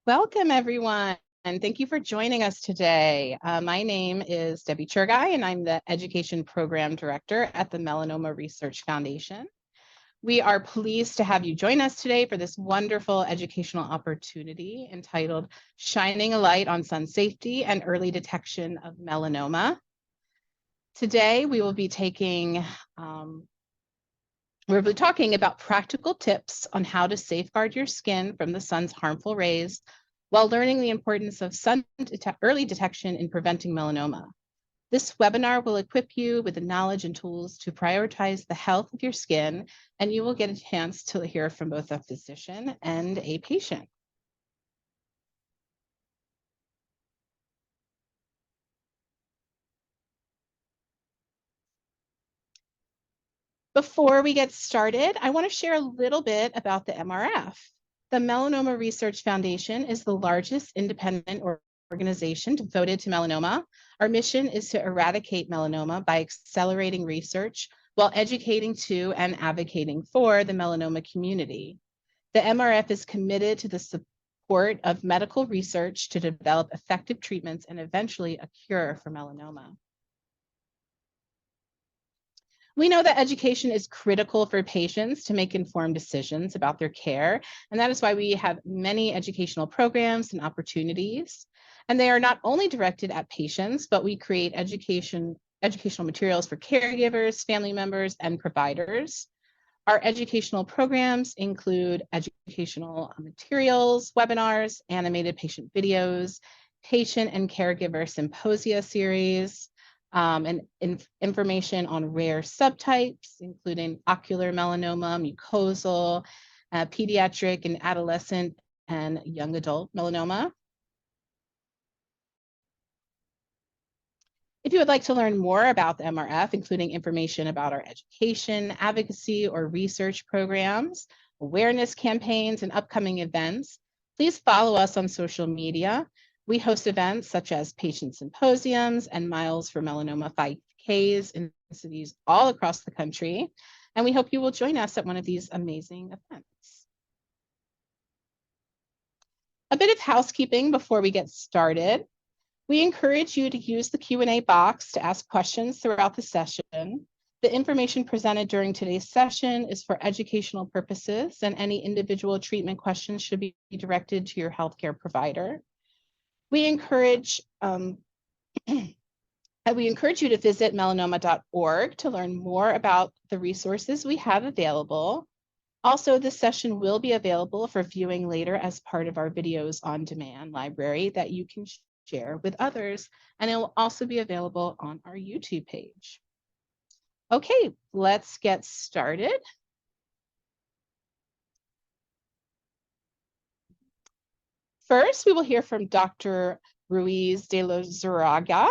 Welcome, everyone, and thank you for joining us today. My name is Debbie Churgai, and I'm the Education Program Director at the Melanoma Research Foundation. We are pleased to have you join us today for this wonderful educational opportunity entitled Shining a Light on Sun Safety and Early Detection of Melanoma. Today, we will be talking about practical tips on how to safeguard your skin from the sun's harmful rays while learning the importance of early detection in preventing melanoma. This webinar will equip you with the knowledge and tools to prioritize the health of your skin, and you will get a chance to hear from both a physician and a patient. Before we get started, I want to share a little bit about the MRF. The Melanoma Research Foundation is the largest independent organization devoted to melanoma. Our mission is to eradicate melanoma by accelerating research while educating to and advocating for the melanoma community. The MRF is committed to the support of medical research to develop effective treatments and eventually a cure for melanoma. We know that education is critical for patients to make informed decisions about their care, and that is why we have many educational programs and opportunities. And they are not only directed at patients, but we create educational materials for caregivers, family members, and providers. Our educational programs include educational materials, webinars, animated patient videos, patient and caregiver symposia series, and information on rare subtypes, including ocular melanoma, mucosal, pediatric and adolescent and young adult melanoma. If you would like to learn more about the MRF, including information about our education, advocacy, or research programs, awareness campaigns, and upcoming events, please follow us on social media. We host events such as patient symposiums and Miles for Melanoma 5Ks in cities all across the country. And we hope you will join us at one of these amazing events. A bit of housekeeping before we get started. We encourage you to use the Q&A box to ask questions throughout the session. The information presented during today's session is for educational purposes, and any individual treatment questions should be directed to your healthcare provider. We encourage you to visit melanoma.org to learn more about the resources we have available. Also, this session will be available for viewing later as part of our videos on demand library that you can share with others, and it will also be available on our YouTube page. Okay, let's get started. First, we will hear from Dr. Ruiz de Lozuraga.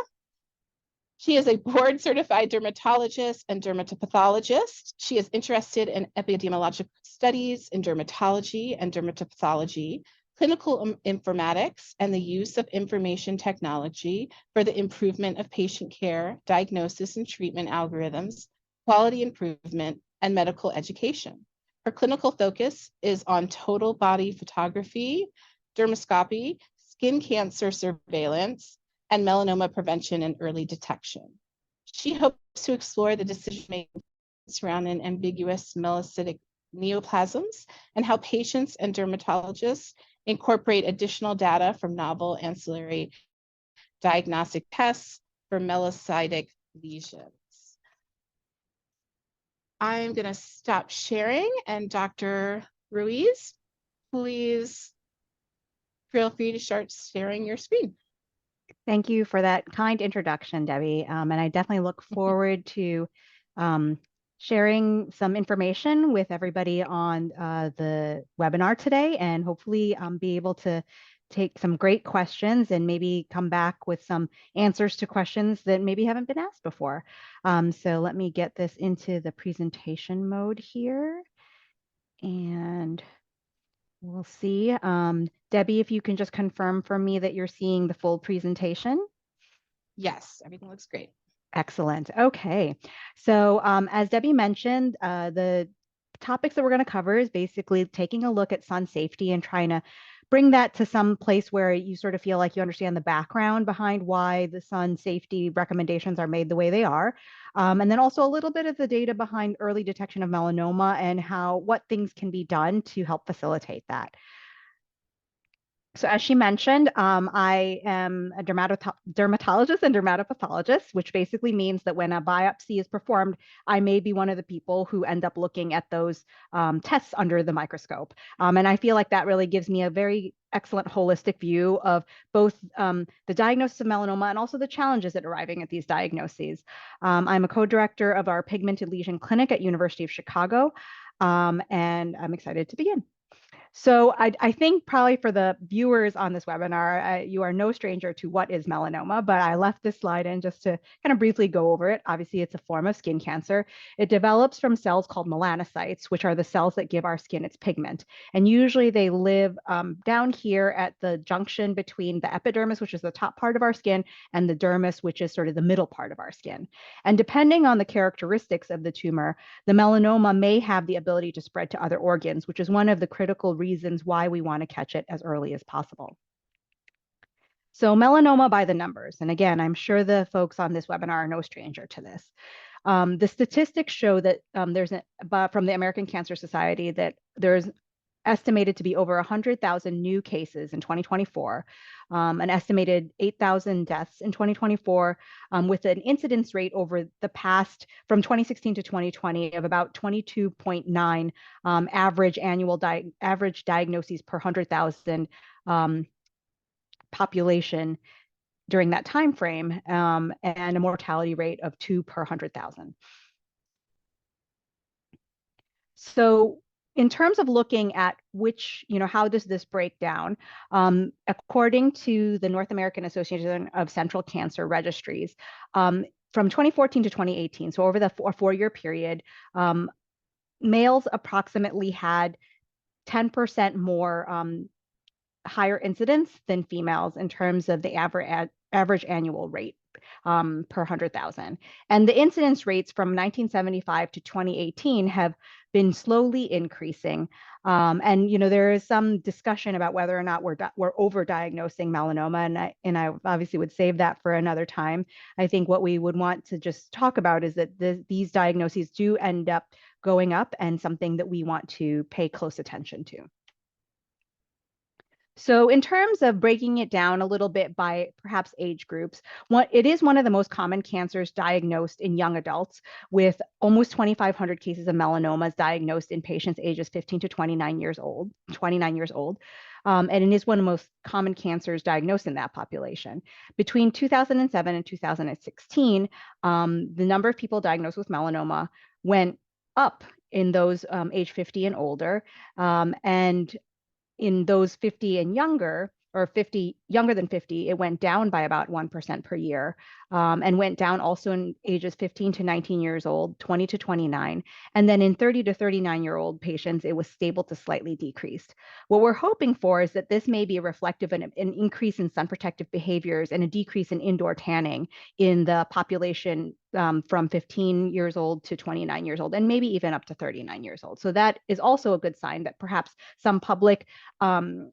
She is a board-certified dermatologist and dermatopathologist. She is interested in epidemiologic studies in dermatology and dermatopathology, clinical informatics, and the use of information technology for the improvement of patient care, diagnosis and treatment algorithms, quality improvement, and medical education. Her clinical focus is on total body photography, dermoscopy, skin cancer surveillance, and melanoma prevention and early detection. She hopes to explore the decision-making surrounding ambiguous melanocytic neoplasms and how patients and dermatologists incorporate additional data from novel ancillary diagnostic tests for melanocytic lesions. I'm going to stop sharing, and Dr. Ruiz, please feel free to start sharing your screen. Thank you for that kind introduction, Debbie. And I definitely look forward to sharing some information with everybody on the webinar today, and hopefully be able to take some great questions and maybe come back with some answers to questions that maybe haven't been asked before. So let me get this into the presentation mode here. And we'll see. Debbie, if you can just confirm for me that you're seeing the full presentation. Yes, everything looks great. Excellent. Okay. So as Debbie mentioned, the topics that we're going to cover is basically taking a look at sun safety and trying to bring that to some place where you sort of feel like you understand the background behind why the sun safety recommendations are made the way they are. And then also a little bit of the data behind early detection of melanoma and what things can be done to help facilitate that. So as she mentioned, I am a dermatologist and dermatopathologist, which basically means that when a biopsy is performed, I may be one of the people who end up looking at those tests under the microscope. And I feel like that really gives me a very excellent holistic view of both the diagnosis of melanoma and also the challenges at arriving at these diagnoses. I'm a co-director of our pigmented lesion clinic at University of Chicago, and I'm excited to begin. So I think probably for the viewers on this webinar, you are no stranger to what is melanoma, but I left this slide in just to kind of briefly go over it. Obviously, it's a form of skin cancer. It develops from cells called melanocytes, which are the cells that give our skin its pigment. And usually they live down here at the junction between the epidermis, which is the top part of our skin, and the dermis, which is sort of the middle part of our skin. And depending on the characteristics of the tumor, the melanoma may have the ability to spread to other organs, which is one of the critical reasons why we want to catch it as early as possible. So melanoma by the numbers. And again, I'm sure the folks on this webinar are no stranger to this. The statistics show that from the American Cancer Society that there's estimated to be over 100,000 new cases in 2024, an estimated 8,000 deaths in 2024, with an incidence rate over the past from 2016 to 2020 of about 22.9 average diagnoses per 100,000 population during that time frame, and a mortality rate of 2 per 100,000. So in terms of looking at how does this break down, according to the North American Association of Central Cancer Registries, from 2014 to 2018, so over the four-year period, males approximately had 10% more higher incidence than females in terms of the average annual rate per 100,000. And the incidence rates from 1975 to 2018 have been slowly increasing. And there is some discussion about whether or not we're overdiagnosing melanoma, and I obviously would save that for another time. I think what we would want to just talk about is that these diagnoses do end up going up, and something that we want to pay close attention to. So in terms of breaking it down a little bit by perhaps age groups, it is one of the most common cancers diagnosed in young adults, with almost 2,500 cases of melanomas diagnosed in patients ages 15 to 29 years old. And it is one of the most common cancers diagnosed in that population. Between 2007 and 2016, the number of people diagnosed with melanoma went up in those age 50 and older, and in those 50 and younger, or younger than 50, it went down by about 1% per year, and went down also in ages 15 to 19 years old, 20 to 29. And then in 30 to 39-year-old patients, it was stable to slightly decreased. What we're hoping for is that this may be reflective of an increase in sun protective behaviors and a decrease in indoor tanning in the population from 15 years old to 29 years old, and maybe even up to 39 years old. So that is also a good sign that perhaps some public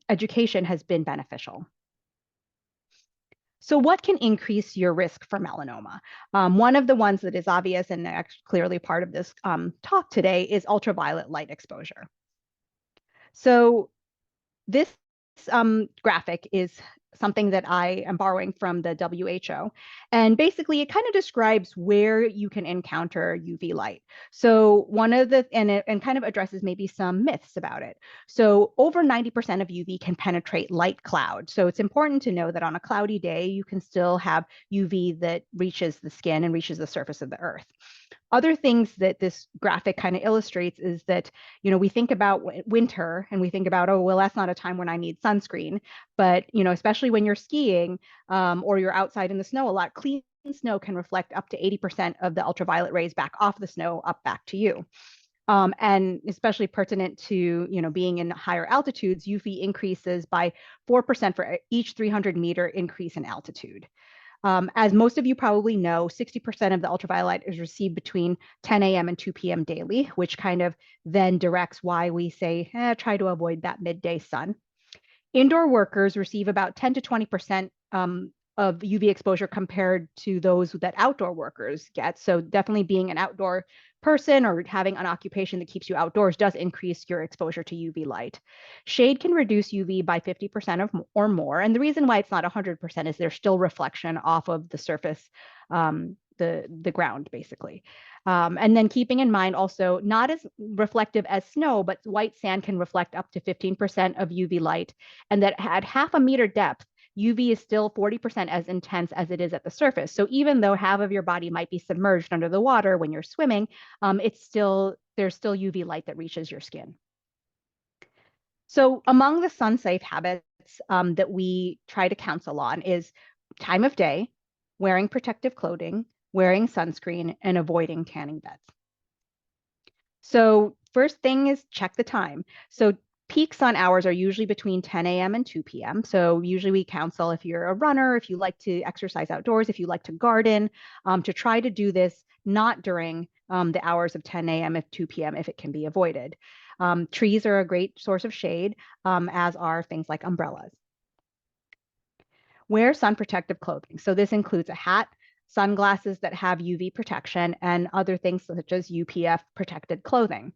education has been beneficial. So what can increase your risk for melanoma? One of the ones that is obvious and actually clearly part of this talk today is ultraviolet light exposure. So this graphic is something that I am borrowing from the WHO. And basically it kind of describes where you can encounter UV light. So and kind of addresses maybe some myths about it. So over 90% of UV can penetrate light cloud. So it's important to know that on a cloudy day, you can still have UV that reaches the skin and reaches the surface of the earth. Other things that this graphic kind of illustrates is that, we think about winter and we think about, oh, well, that's not a time when I need sunscreen. But, especially when you're skiing or you're outside in the snow a lot, clean snow can reflect up to 80% of the ultraviolet rays back off the snow up back to you. And especially pertinent to, being in higher altitudes, UV increases by 4% for each 300-meter increase in altitude. As most of you probably know, 60% of the ultraviolet is received between 10 a.m. and 2 p.m. daily, which kind of then directs why we say, try to avoid that midday sun. Indoor workers receive about 10 to 20% of UV exposure compared to those that outdoor workers get. So definitely being an outdoor person or having an occupation that keeps you outdoors does increase your exposure to UV light. Shade can reduce UV by 50% or more. And the reason why it's not 100% is there's still reflection off of the surface, the ground, basically. And then keeping in mind also, not as reflective as snow, but white sand can reflect up to 15% of UV light, and that at half a meter depth, UV is still 40% as intense as it is at the surface. So even though half of your body might be submerged under the water when you're swimming, there's still UV light that reaches your skin. So among the sun-safe habits that we try to counsel on is time of day, wearing protective clothing, wearing sunscreen, and avoiding tanning beds. So first thing is check the time. So peak sun hours are usually between 10 a.m. and 2 p.m. So usually we counsel if you're a runner, if you like to exercise outdoors, if you like to garden, to try to do this not during the hours of 10 a.m. and 2 p.m. if it can be avoided. Trees are a great source of shade, as are things like umbrellas. Wear sun protective clothing. So this includes a hat, sunglasses that have UV protection, and other things such as UPF protected clothing.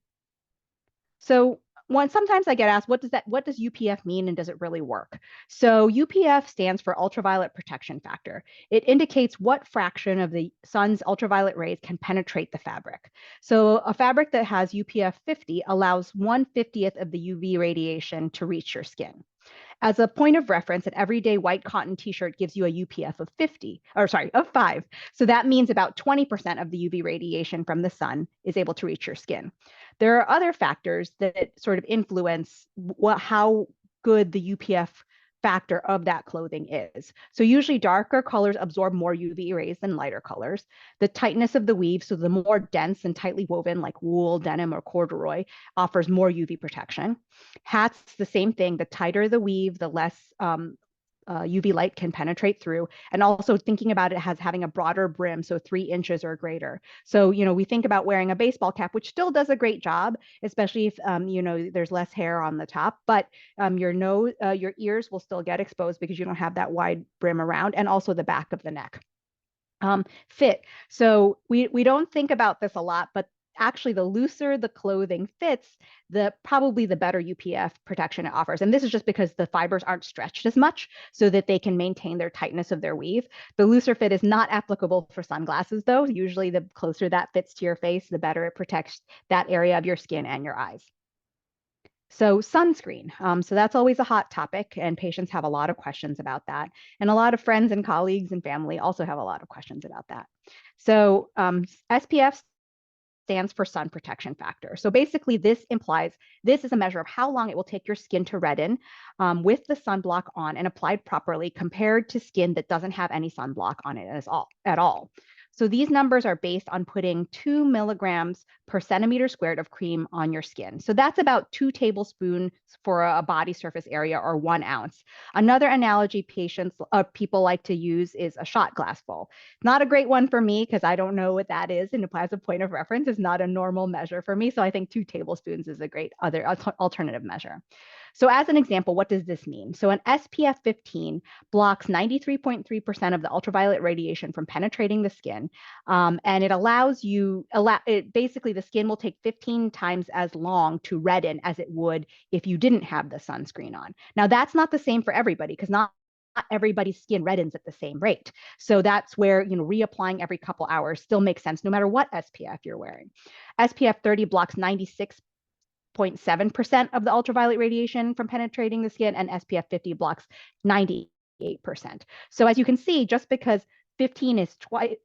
So sometimes I get asked, what does UPF mean and does it really work? So UPF stands for ultraviolet protection factor. It indicates what fraction of the sun's ultraviolet rays can penetrate the fabric. So a fabric that has UPF 50 allows 1/50th of the UV radiation to reach your skin. As a point of reference, an everyday white cotton t-shirt gives you a UPF of 5. So that means about 20% of the UV radiation from the sun is able to reach your skin. There are other factors that sort of influence how good the UPF factor of that clothing is. So usually darker colors absorb more UV rays than lighter colors. The tightness of the weave, so the more dense and tightly woven like wool, denim, or corduroy, offers more UV protection. Hats, the same thing. The tighter the weave, the less UV light can penetrate through. And also thinking about it as having a broader brim, so 3 inches or greater. So, we think about wearing a baseball cap, which still does a great job, especially if, there's less hair on the top, but your ears will still get exposed because you don't have that wide brim around, and also the back of the neck. Fit. So we don't think about this a lot, but actually the looser the clothing fits, probably the better UPF protection it offers. And this is just because the fibers aren't stretched as much so that they can maintain their tightness of their weave. The looser fit is not applicable for sunglasses though. Usually the closer that fits to your face, the better it protects that area of your skin and your eyes. So sunscreen. So that's always a hot topic, and patients have a lot of questions about that. And a lot of friends and colleagues and family also have a lot of questions about that. So SPF stands for sun protection factor. So basically this is a measure of how long it will take your skin to redden with the sunblock on and applied properly compared to skin that doesn't have any sunblock on it at all. So these numbers are based on putting 2 milligrams per centimeter squared of cream on your skin. So that's about 2 tablespoons for a body surface area, or 1 ounce. Another analogy people like to use is a shot glass full. Not a great one for me because I don't know what that is, and as a point of reference is not a normal measure for me. So I think 2 tablespoons is a great other alternative measure. So as an example, what does this mean? So an SPF 15 blocks 93.3% of the ultraviolet radiation from penetrating the skin. And it basically the skin will take 15 times as long to redden as it would if you didn't have the sunscreen on. Now that's not the same for everybody, because not everybody's skin reddens at the same rate. So that's where, reapplying every couple hours still makes sense no matter what SPF you're wearing. SPF 30 blocks 96.7% of the ultraviolet radiation from penetrating the skin, and SPF 50 blocks 98%. So as you can see, just because 15 is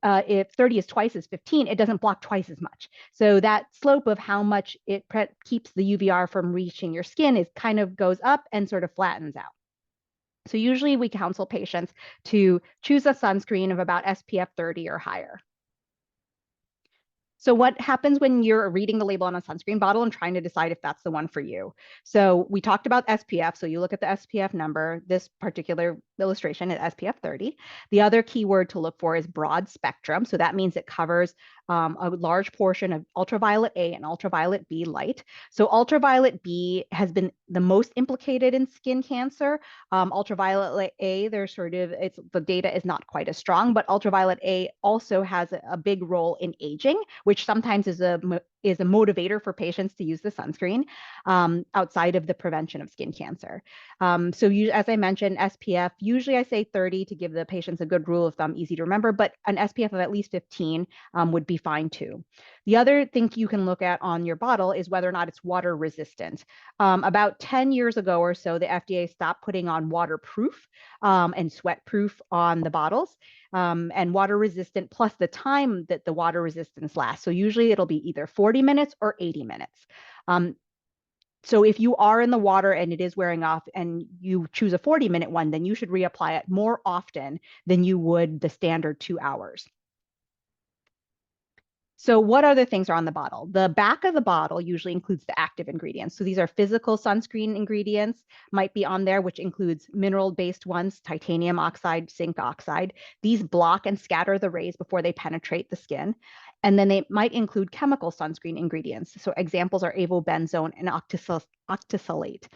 if 30 is twice as 15, it doesn't block twice as much. So that slope of how much it keeps the UVR from reaching your skin kind of goes up and sort of flattens out. So usually we counsel patients to choose a sunscreen of about SPF 30 or higher. So what happens when you're reading the label on a sunscreen bottle and trying to decide if that's the one for you? So we talked about SPF. So you look at the SPF number. This particular illustration is SPF 30. The other keyword to look for is broad spectrum. So that means it covers a large portion of ultraviolet A and ultraviolet B light. So ultraviolet B has been the most implicated in skin cancer. Ultraviolet A, the data is not quite as strong, but ultraviolet A also has a big role in aging, which sometimes is a motivator for patients to use the sunscreen outside of the prevention of skin cancer. As I mentioned, SPF, usually I say 30 to give the patients a good rule of thumb, easy to remember, but an SPF of at least 15 would be fine too. The other thing you can look at on your bottle is whether or not it's water resistant. About 10 years ago or so, the FDA stopped putting on waterproof and sweat proof on the bottles, and water resistant plus the time that the water resistance lasts. So usually it'll be either 40 minutes or 80 minutes. So if you are in the water and it is wearing off and you choose a 40-minute one, then you should reapply it more often than you would the standard 2 hours. So what other things are on the bottle? The back of the bottle usually includes the active ingredients. So these are physical sunscreen ingredients might be on there, which includes mineral-based ones, titanium oxide, zinc oxide. These block and scatter the rays before they penetrate the skin. And then they might include chemical sunscreen ingredients. So examples are avobenzone and octisalate.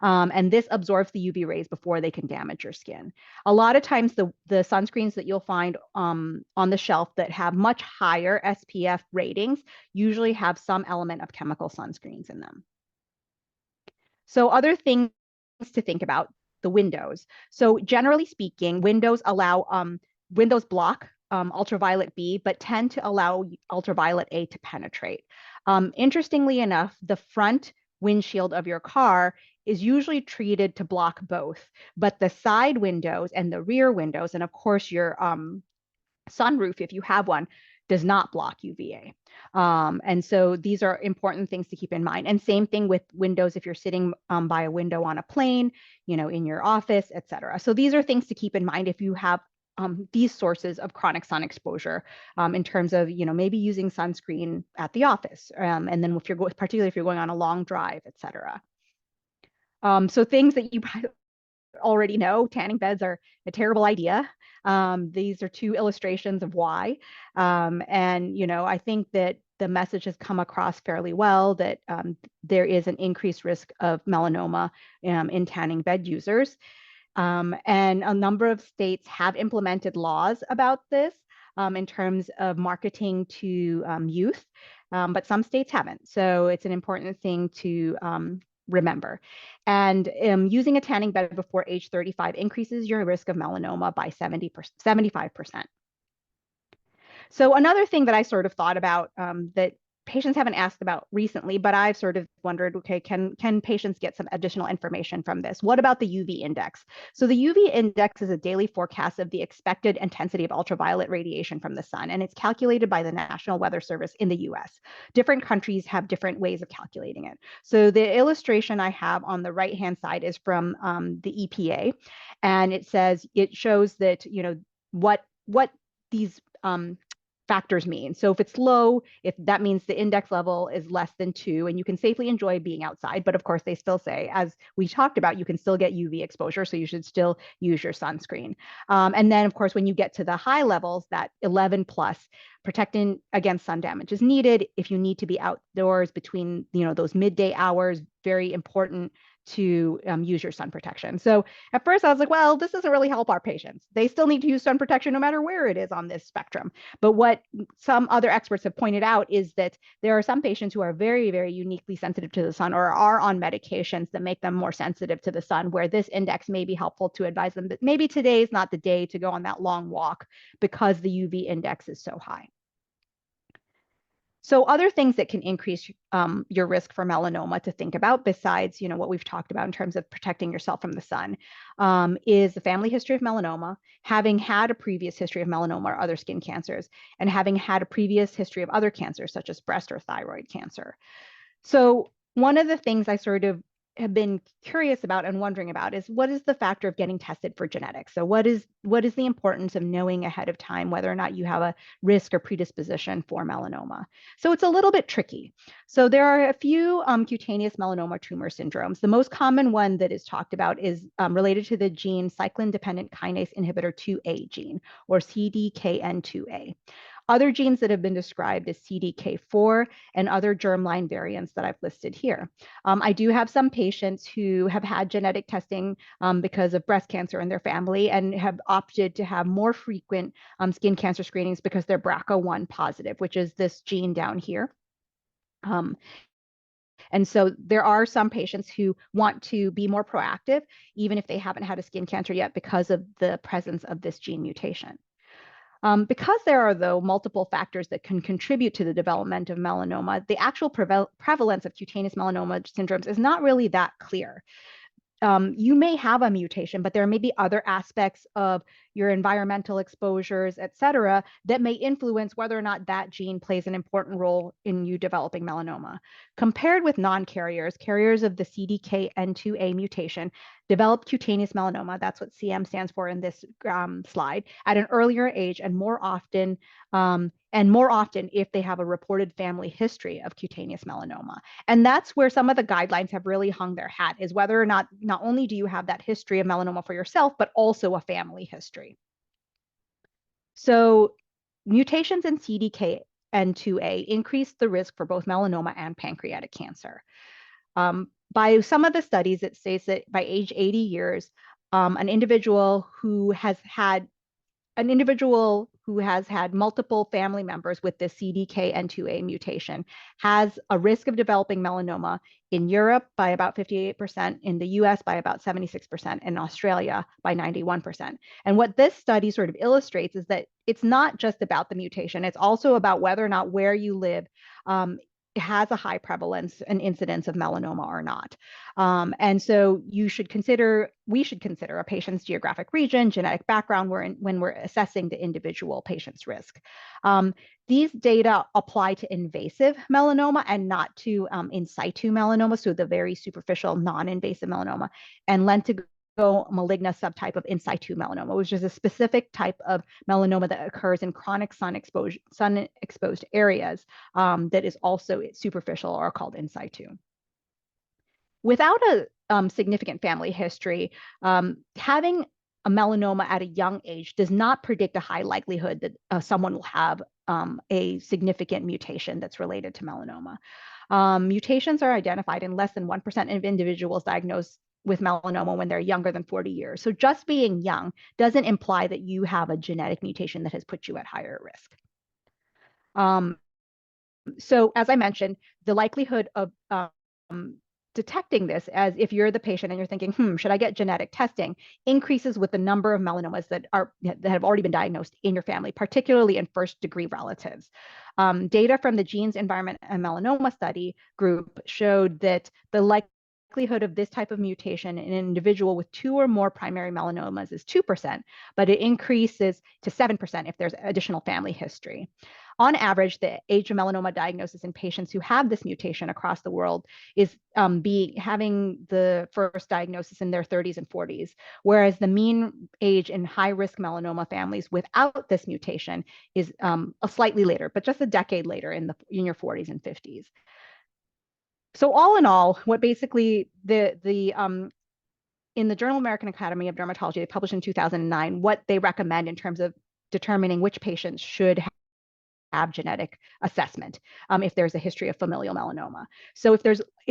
And this absorbs the UV rays before they can damage your skin. A lot of times the sunscreens that you'll find on the shelf that have much higher SPF ratings usually have some element of chemical sunscreens in them. So other things to think about, the windows. So generally speaking, windows block ultraviolet B, but tend to allow ultraviolet A to penetrate. Interestingly enough, the front windshield of your car is usually treated to block both, but the side windows and the rear windows, and of course your sunroof, if you have one, does not block UVA. And so these are important things to keep in mind. And same thing with windows if you're sitting by a window on a plane, in your office, et cetera. So these are things to keep in mind if you have these sources of chronic sun exposure in terms of, maybe using sunscreen at the office. And then particularly if you're going on a long drive, et cetera. So things that you already know, tanning beds are a terrible idea. These are 2 illustrations of why. And, I think that the message has come across fairly well that there is an increased risk of melanoma in tanning bed users. And a number of states have implemented laws about this in terms of marketing to youth, but some states haven't. So it's an important thing to remember. And using a tanning bed before age 35 increases your risk of melanoma by 75%. So another thing that I sort of thought about that patients haven't asked about recently, but I've sort of wondered, okay, can patients get some additional information from this? What about the UV index? So the UV index is a daily forecast of the expected intensity of ultraviolet radiation from the sun, and it's calculated by the National Weather Service in the US. Different countries have different ways of calculating it. So the illustration I have on the right-hand side is from the EPA, and it shows that, what these factors mean. So if it's low, if that means the index level is less than 2 and you can safely enjoy being outside, but of course they still say, as we talked about, you can still get UV exposure, so you should still use your sunscreen. And then of course, when you get to the high levels, that 11 plus, protecting against sun damage is needed. If you need to be outdoors between, those midday hours, very important to use your sun protection. So at first I was like, well, this doesn't really help our patients. They still need to use sun protection no matter where it is on this spectrum. But what some other experts have pointed out is that there are some patients who are very, very uniquely sensitive to the sun or are on medications that make them more sensitive to the sun, where this index may be helpful to advise them that maybe today is not the day to go on that long walk because the UV index is so high. So other things that can increase your risk for melanoma to think about, besides what we've talked about in terms of protecting yourself from the sun, is the family history of melanoma, having had a previous history of melanoma or other skin cancers, and having had a previous history of other cancers such as breast or thyroid cancer. So one of the things I sort of have been curious about and wondering about is what is the factor of getting tested for genetics? So what is the importance of knowing ahead of time whether or not you have a risk or predisposition for melanoma? So it's a little bit tricky. So there are a few cutaneous melanoma tumor syndromes. The most common one that is talked about is related to the gene cyclin-dependent kinase inhibitor 2A gene, or CDKN2A. Other genes that have been described as CDK4 and other germline variants that I've listed here. I do have some patients who have had genetic testing because of breast cancer in their family and have opted to have more frequent skin cancer screenings because they're BRCA1 positive, which is this gene down here. And so there are some patients who want to be more proactive, even if they haven't had a skin cancer yet because of the presence of this gene mutation. Because there are, though, multiple factors that can contribute to the development of melanoma, the actual prevalence of cutaneous melanoma syndromes is not really that clear. You may have a mutation, but there may be other aspects of your environmental exposures, et cetera, that may influence whether or not that gene plays an important role in you developing melanoma. Compared with non-carriers, carriers of the CDKN2A mutation develop cutaneous melanoma, that's what CM stands for in this slide, at an earlier age and more often if they have a reported family history of cutaneous melanoma. And that's where some of the guidelines have really hung their hat, is whether or not only do you have that history of melanoma for yourself, but also a family history. So mutations in CDKN2A increase the risk for both melanoma and pancreatic cancer. By some of the studies, it states that by age 80 years, an individual who has had multiple family members with the CDKN2A mutation has a risk of developing melanoma in Europe by about 58%, in the US by about 76%, and Australia by 91%. And what this study sort of illustrates is that it's not just about the mutation, it's also about whether or not where you live has a high prevalence and incidence of melanoma or not. And so we should consider a patient's geographic region, genetic background when we're assessing the individual patient's risk. These data apply to invasive melanoma and not to in situ melanoma, so the very superficial non-invasive melanoma, and lentigo maligna subtype of in situ melanoma, which is a specific type of melanoma that occurs in chronic sun exposed areas that is also superficial or called in situ. Without a significant family history, having a melanoma at a young age does not predict a high likelihood that someone will have a significant mutation that's related to melanoma. Mutations are identified in less than 1% of individuals diagnosed with melanoma when they're younger than 40 years. So just being young doesn't imply that you have a genetic mutation that has put you at higher risk. So as I mentioned, the likelihood of detecting this, as if you're the patient and you're thinking, should I get genetic testing, increases with the number of melanomas that have already been diagnosed in your family, particularly in first-degree relatives. Data from the Genes, Environment, and Melanoma study group showed that the likelihood of this type of mutation in an individual with 2 or more primary melanomas is 2%, but it increases to 7% if there's additional family history. On average, the age of melanoma diagnosis in patients who have this mutation across the world is having the first diagnosis in their 30s and 40s, whereas the mean age in high-risk melanoma families without this mutation is a slightly later, but just a decade later in your 40s and 50s. So all in all, what basically in the Journal of American Academy of Dermatology, they published in 2009, what they recommend in terms of determining which patients should have genetic assessment if there's a history of familial melanoma. So if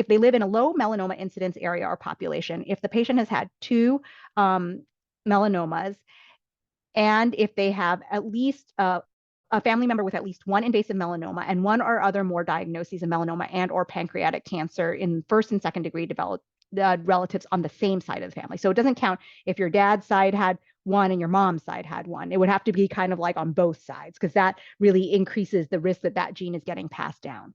they live in a low melanoma incidence area or population, if the patient has had 2 melanomas, and if they have at least a family member with at least 1 invasive melanoma and 1 or other more diagnoses of melanoma and or pancreatic cancer in first and second degree relatives on the same side of the family. So it doesn't count if your dad's side had 1 and your mom's side had 1. It would have to be kind of like on both sides, because that really increases the risk that that gene is getting passed down.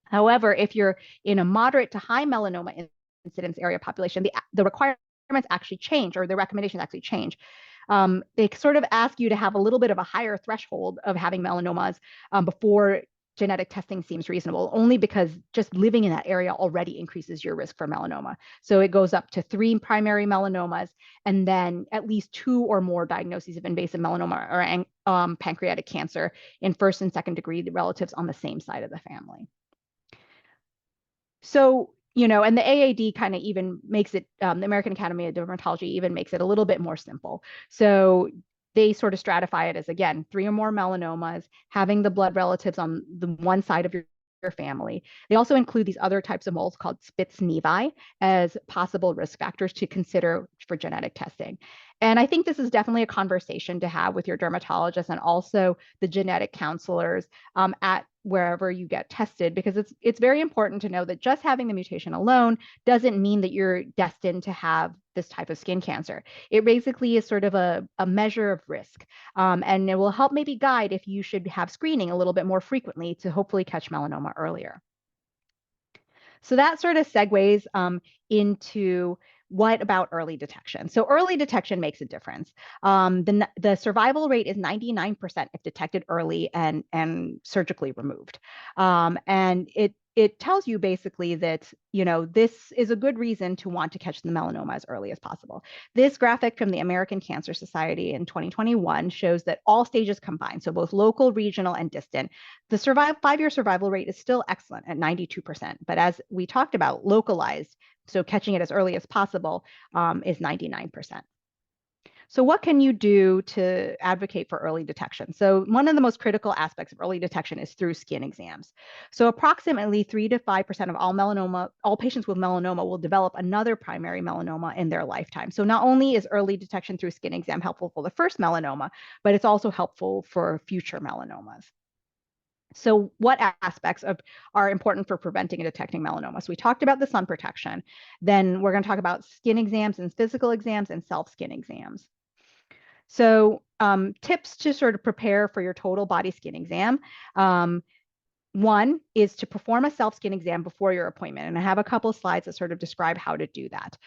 However, if you're in a moderate to high melanoma incidence area population, the requirements actually change, or the recommendations actually change. They sort of ask you to have a little bit of a higher threshold of having melanomas before genetic testing seems reasonable, only because just living in that area already increases your risk for melanoma. So it goes up to 3 primary melanomas, and then at least 2 or more diagnoses of invasive melanoma or pancreatic cancer in first and second degree relatives on the same side of the family. So, and the AAD kind of even makes it, the American Academy of Dermatology even makes it a little bit more simple. So they sort of stratify it as, again, 3 or more melanomas, having the blood relatives on the one side of your family. They also include these other types of moles called Spitz-Nevi as possible risk factors to consider for genetic testing. And I think this is definitely a conversation to have with your dermatologist and also the genetic counselors at wherever you get tested, because it's very important to know that just having the mutation alone doesn't mean that you're destined to have this type of skin cancer. It basically is sort of a measure of risk, and it will help maybe guide if you should have screening a little bit more frequently to hopefully catch melanoma earlier. So that sort of segues into what about early detection? So early detection makes a difference. The survival rate is 99% if detected early and surgically removed. And it tells you basically that, this is a good reason to want to catch the melanoma as early as possible. This graphic from the American Cancer Society in 2021 shows that all stages combined, so both local, regional, and distant, the 5-year survival rate is still excellent at 92%. But as we talked about, localized, so catching it as early as possible, is 99%. So what can you do to advocate for early detection? So one of the most critical aspects of early detection is through skin exams. So approximately 3 to 5% of all patients with melanoma will develop another primary melanoma in their lifetime. So not only is early detection through skin exam helpful for the first melanoma, but it's also helpful for future melanomas. So what aspects are important for preventing and detecting melanoma? So we talked about the sun protection. Then we're going to talk about skin exams and physical exams and self-skin exams. So tips to sort of prepare for your total body skin exam. One is to perform a self-skin exam before your appointment. And I have a couple of slides that sort of describe how to do that.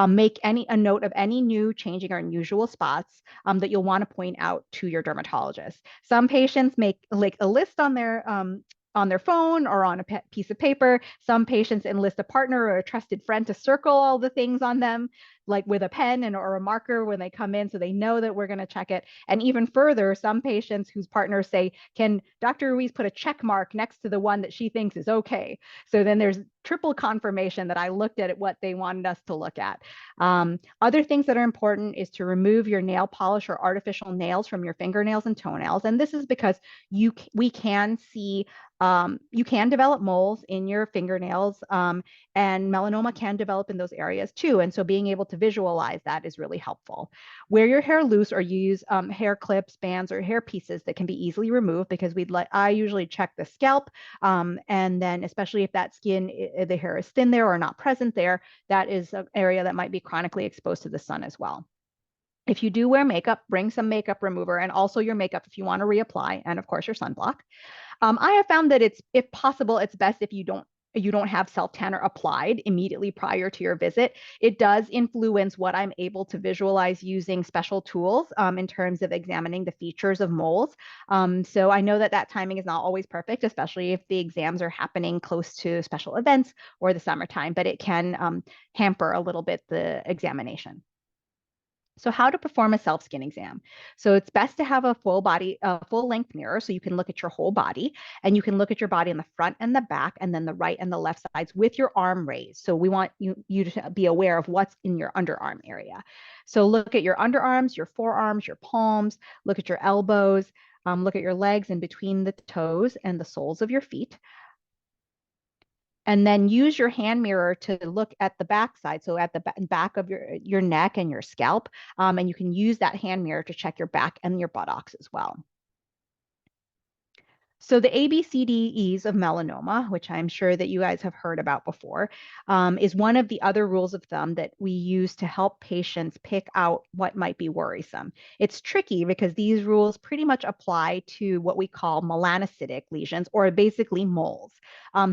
Make a note of any new, changing, or unusual spots that you'll want to point out to your dermatologist. Some patients make like a list on their phone or on a piece of paper. Some patients enlist a partner or a trusted friend to circle all the things on them, like with a pen or a marker when they come in, so they know that we're going to check it. And even further, some patients whose partners say, can Dr. Ruiz put a check mark next to the one that she thinks is okay? So then there's triple confirmation that I looked at what they wanted us to look at. Other things that are important is to remove your nail polish or artificial nails from your fingernails and toenails. And this is because we can see you can develop moles in your fingernails, and melanoma can develop in those areas too. And so being able to visualize that is really helpful. Wear your hair loose or use hair clips, bands, or hair pieces that can be easily removed, because I usually check the scalp, and then especially if that skin, the hair is thin there or not present there, that is an area that might be chronically exposed to the sun as well. If you do wear makeup, bring some makeup remover, and also your makeup if you want to reapply, and of course your sunblock. I have found that if possible, it's best if you don't have self-tanner applied immediately prior to your visit. It does influence what I'm able to visualize using special tools in terms of examining the features of moles. So I know that timing is not always perfect, especially if the exams are happening close to special events or the summertime, but it can hamper a little bit the examination. So how to perform a self-skin exam. So it's best to have a full length mirror so you can look at your whole body, and you can look at your body in the front and the back, and then the right and the left sides with your arm raised. So we want you to be aware of what's in your underarm area. So look at your underarms, your forearms, your palms, look at your elbows, look at your legs in between the toes and the soles of your feet. And then use your hand mirror to look at the back side, so at the back of your neck and your scalp. And you can use that hand mirror to check your back and your buttocks as well. So the ABCDEs of melanoma, which I'm sure that you guys have heard about before, is one of the other rules of thumb that we use to help patients pick out what might be worrisome. It's tricky because these rules pretty much apply to what we call melanocytic lesions, or basically moles.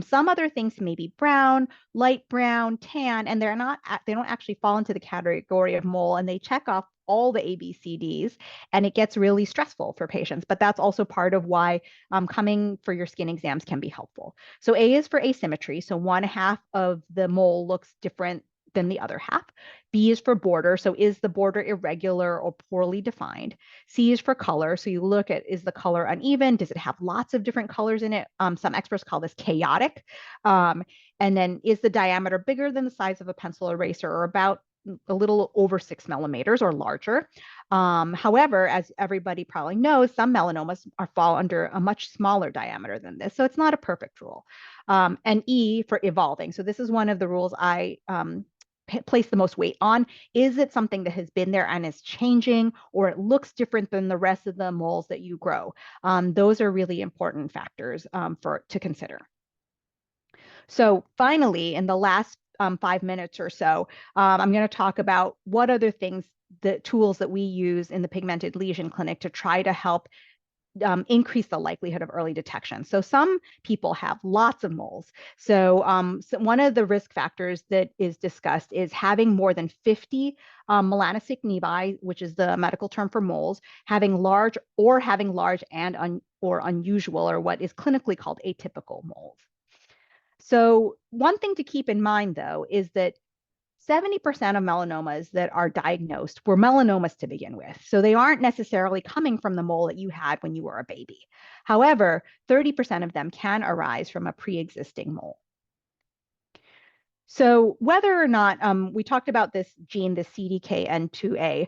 Some other things may be brown, light brown, tan, and they don't actually fall into the category of mole, and they check off all the ABCDs, and it gets really stressful for patients. But that's also part of why coming for your skin exams can be helpful. So A is for asymmetry. So one half of the mole looks different than the other half. B is for border. So is the border irregular or poorly defined? C is for color. So you look at, is the color uneven? Does it have lots of different colors in it? Some experts call this chaotic. And then is the diameter bigger than the size of a pencil eraser, or about a little over 6 millimeters or larger? However, as everybody probably knows, some melanomas fall under a much smaller diameter than this. So it's not a perfect rule. And E for evolving. So this is one of the rules I place the most weight on. Is it something that has been there and is changing, or it looks different than the rest of the moles that you grow? Those are really important factors to consider. So finally, in the last 5 minutes or so, I'm going to talk about what other things, the tools that we use in the pigmented lesion clinic to try to help increase the likelihood of early detection. So some people have lots of moles. So, one of the risk factors that is discussed is having more than 50 melanocytic nevi, which is the medical term for moles, having large and or unusual, or what is clinically called atypical moles. So one thing to keep in mind, though, is that 70% of melanomas that are diagnosed were melanomas to begin with. So they aren't necessarily coming from the mole that you had when you were a baby. However, 30% of them can arise from a pre-existing mole. So whether or not, we talked about this gene, the CDKN2A,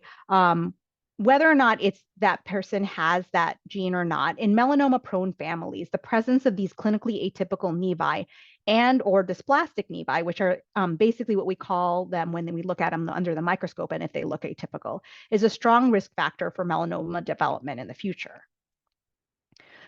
whether or not it's that person has that gene or not, in melanoma-prone families, the presence of these clinically atypical nevi and or dysplastic nevi, which are basically what we call them when we look at them under the microscope, and if they look atypical, is a strong risk factor for melanoma development in the future.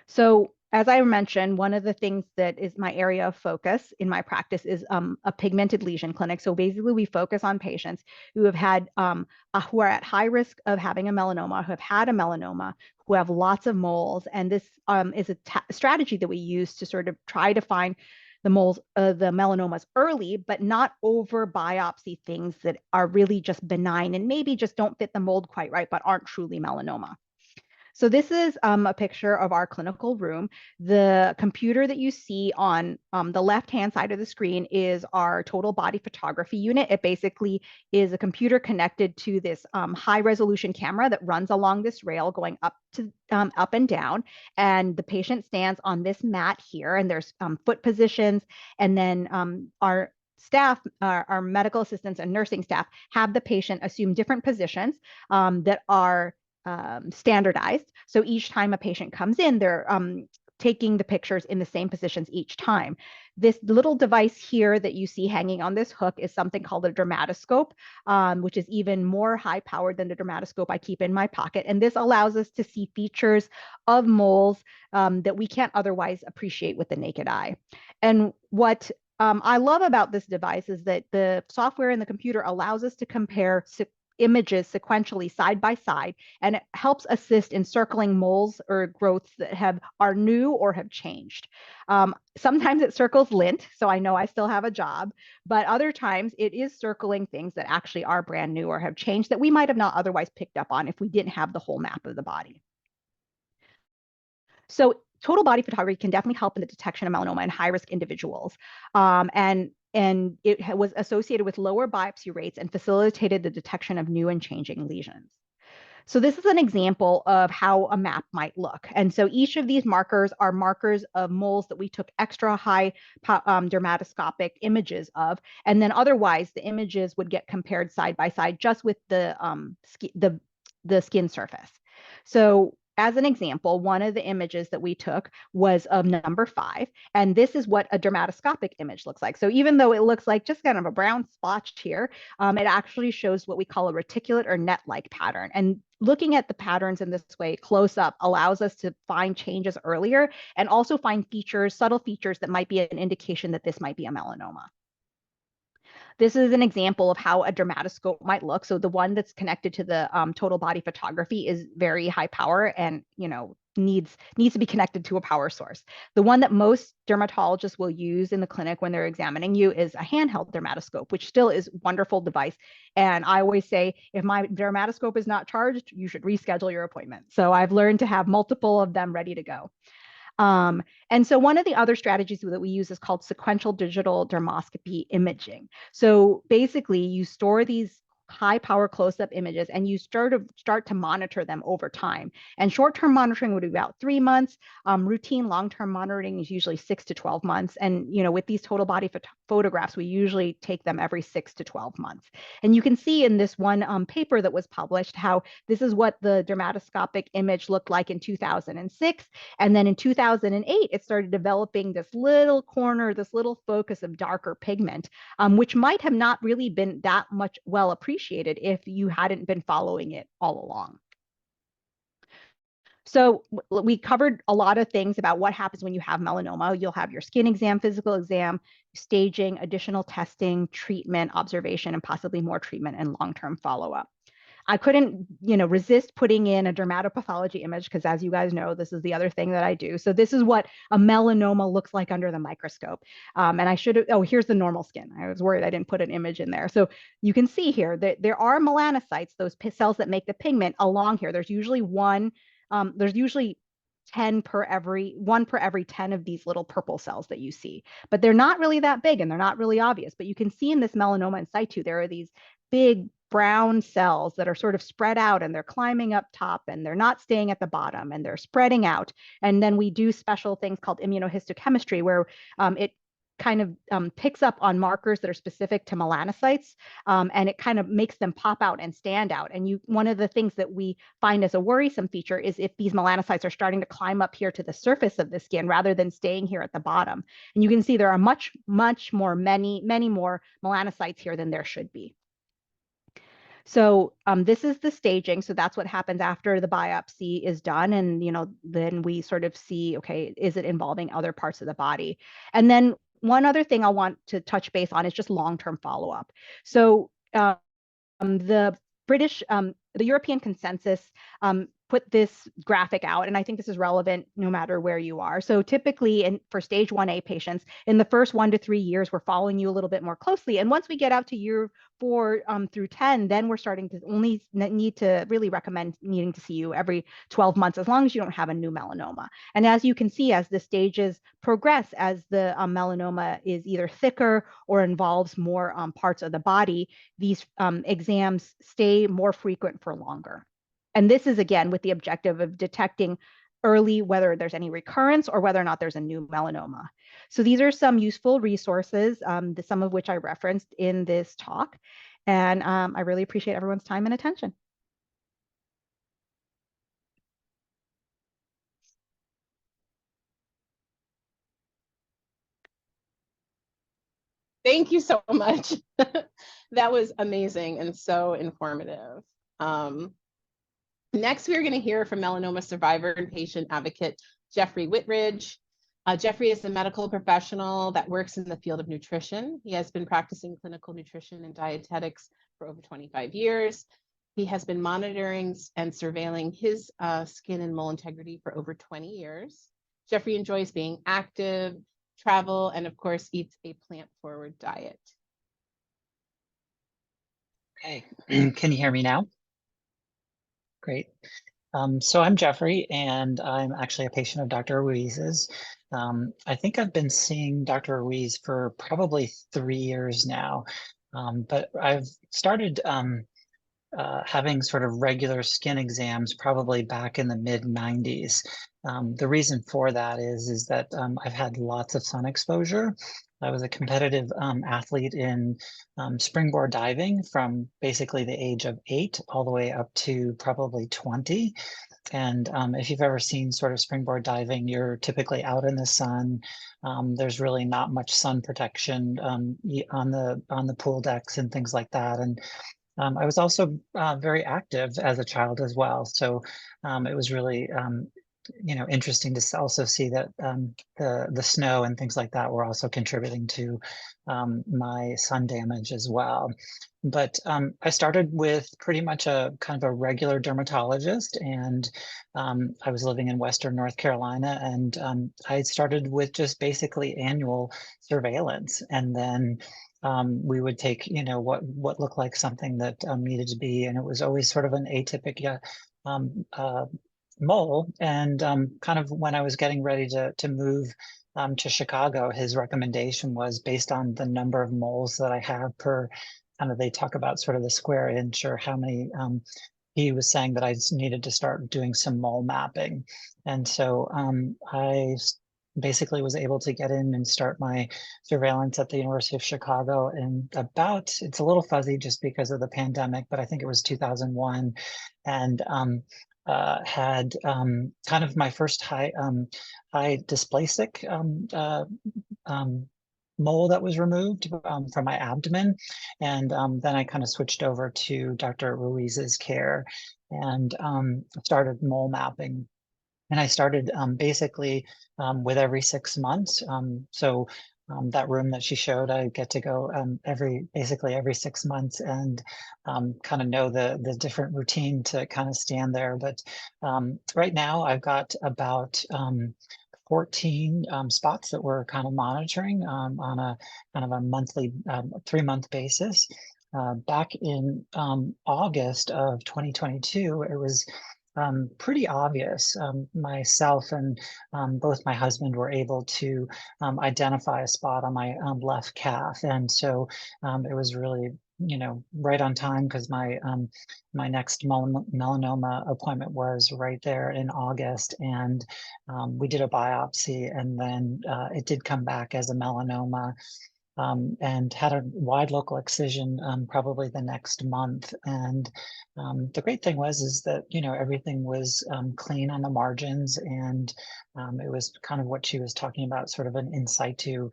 So as I mentioned, one of the things that is my area of focus in my practice is a pigmented lesion clinic. So basically we focus on patients who have had, who are at high risk of having a melanoma, who have had a melanoma, who have lots of moles. And this is a strategy that we use to sort of try to find the moles, the melanomas early, but not over biopsy things that are really just benign and maybe just don't fit the mold quite right, but aren't truly melanoma. So this is a picture of our clinical room. The computer that you see on the left-hand side of the screen is our total body photography unit. It basically is a computer connected to this high-resolution camera that runs along this rail going up and down. And the patient stands on this mat here, and there's foot positions. And then our staff, our medical assistants and nursing staff, have the patient assume different positions that are standardized. So each time a patient comes in, they're taking the pictures in the same positions each time. This little device here that you see hanging on this hook is something called a dermatoscope, which is even more high powered than the dermatoscope I keep in my pocket. And this allows us to see features of moles that we can't otherwise appreciate with the naked eye. And what I love about this device is that the software in the computer allows us to compare images sequentially side by side, and it helps assist in circling moles or growths that are new or have changed. Sometimes it circles lint, so I know I still have a job, but other times it is circling things that actually are brand new or have changed that we might have not otherwise picked up on if we didn't have the whole map of the body. So total body photography can definitely help in the detection of melanoma in high-risk individuals. And it was associated with lower biopsy rates and facilitated the detection of new and changing lesions. So this is an example of how a map might look. And so each of these markers are markers of moles that we took extra high dermatoscopic images of. And then otherwise, the images would get compared side by side just with the skin surface. So as an example, one of the images that we took was of number 5, and this is what a dermatoscopic image looks like. So even though it looks like just kind of a brown splotch here, it actually shows what we call a reticulate or net-like pattern. And looking at the patterns in this way close up allows us to find changes earlier and also find features, subtle features that might be an indication that this might be a melanoma. This is an example of how a dermatoscope might look. So the one that's connected to the total body photography is very high power and, needs to be connected to a power source. The one that most dermatologists will use in the clinic when they're examining you is a handheld dermatoscope, which still is a wonderful device. And I always say, if my dermatoscope is not charged, you should reschedule your appointment. So I've learned to have multiple of them ready to go. And so one of the other strategies that we use is called sequential digital dermoscopy imaging. So basically, you store these high power close-up images and you start to monitor them over time. And short-term monitoring would be about 3 months. Routine long-term monitoring is usually 6 to 12 months. And with these total body photographs, we usually take them every 6 to 12 months. And you can see in this one paper that was published how this is what the dermatoscopic image looked like in 2006. And then in 2008, it started developing this little corner, this little focus of darker pigment, which might have not really been that much well appreciated if you hadn't been following it all along. So we covered a lot of things about what happens when you have melanoma. You'll have your skin exam, physical exam, staging, additional testing, treatment, observation, and possibly more treatment and long-term follow-up. I couldn't, resist putting in a dermatopathology image because, as you guys know, this is the other thing that I do. So this is what a melanoma looks like under the microscope. And I should have, here's the normal skin. I was worried I didn't put an image in there. So you can see here that there are melanocytes, those cells that make the pigment along here. There's usually 1 per every 10 of these little purple cells that you see, but they're not really that big and they're not really obvious. But you can see in this melanoma in situ, there are these big brown cells that are sort of spread out and they're climbing up top and they're not staying at the bottom and they're spreading out. And then we do special things called immunohistochemistry where it kind of picks up on markers that are specific to melanocytes, and it kind of makes them pop out and stand out. And one of the things that we find as a worrisome feature is if these melanocytes are starting to climb up here to the surface of the skin rather than staying here at the bottom. And you can see there are many more melanocytes here than there should be. So this is the staging. So that's what happens after the biopsy is done. And, then we sort of see, okay, is it involving other parts of the body? And then one other thing I want to touch base on is just long-term follow-up. So the European consensus put this graphic out, and I think this is relevant no matter where you are. So typically for stage 1A patients, in the first 1 to 3 years, we're following you a little bit more closely. And once we get out to year 4 through 10, then we're starting to only need to really recommend needing to see you every 12 months, as long as you don't have a new melanoma. And as you can see, as the stages progress, as the melanoma is either thicker or involves more parts of the body, these exams stay more frequent for longer. And this is, again, with the objective of detecting early whether there's any recurrence or whether or not there's a new melanoma. So these are some useful resources, some of which I referenced in this talk. And I really appreciate everyone's time and attention. Thank you so much. That was amazing and so informative. Next, we're going to hear from melanoma survivor and patient advocate, Jeffrey Whitridge. Jeffrey is a medical professional that works in the field of nutrition. He has been practicing clinical nutrition and dietetics for over 25 years. He has been monitoring and surveilling his skin and mole integrity for over 20 years. Jeffrey enjoys being active, travel, and of course, eats a plant-forward diet. Okay, can you hear me now? Great. So I'm Jeffrey, and I'm actually a patient of Dr. Ruiz's. I think I've been seeing Dr. Ruiz for probably 3 years now, but I've started having sort of regular skin exams probably back in the mid-90s. The reason for that is that I've had lots of sun exposure. I was a competitive athlete in springboard diving from basically the age of 8 all the way up to probably 20. And if you've ever seen sort of springboard diving, you're typically out in the sun. There's really not much sun protection on the pool decks and things like that. And I was also very active as a child as well. So it was really interesting to also see that the snow and things like that were also contributing to my sun damage as well. But I started with pretty much a kind of a regular dermatologist, and I was living in Western North Carolina, and I started with just basically annual surveillance, and then we would take, what looked like something that needed to be, and it was always sort of an atypical mole. And kind of when I was getting ready to move to Chicago, his recommendation was based on the number of moles that I have per kind of, they talk about sort of the square inch or how many, he was saying that I just needed to start doing some mole mapping. And so basically was able to get in and start my surveillance at the University of Chicago in about, it's a little fuzzy just because of the pandemic, but I think it was 2001. And had kind of my first high dysplasic mole that was removed from my abdomen. And then I kind of switched over to Dr. Ruiz's care and started mole mapping. And I started basically with every 6 months. So that room that she showed, I get to go basically every 6 months and kind of know the different routine to kind of stand there. But right now I've got about 14 spots that we're kind of monitoring on a kind of a monthly 3-month basis. Back in August of 2022, it was pretty obvious. Myself and both my husband were able to identify a spot on my left calf. And so it was really, right on time because my next melanoma appointment was right there in August. And we did a biopsy, and then it did come back as a melanoma. And had a wide local excision probably the next month. And the great thing is that, everything was clean on the margins, and it was kind of what she was talking about, sort of an in situ.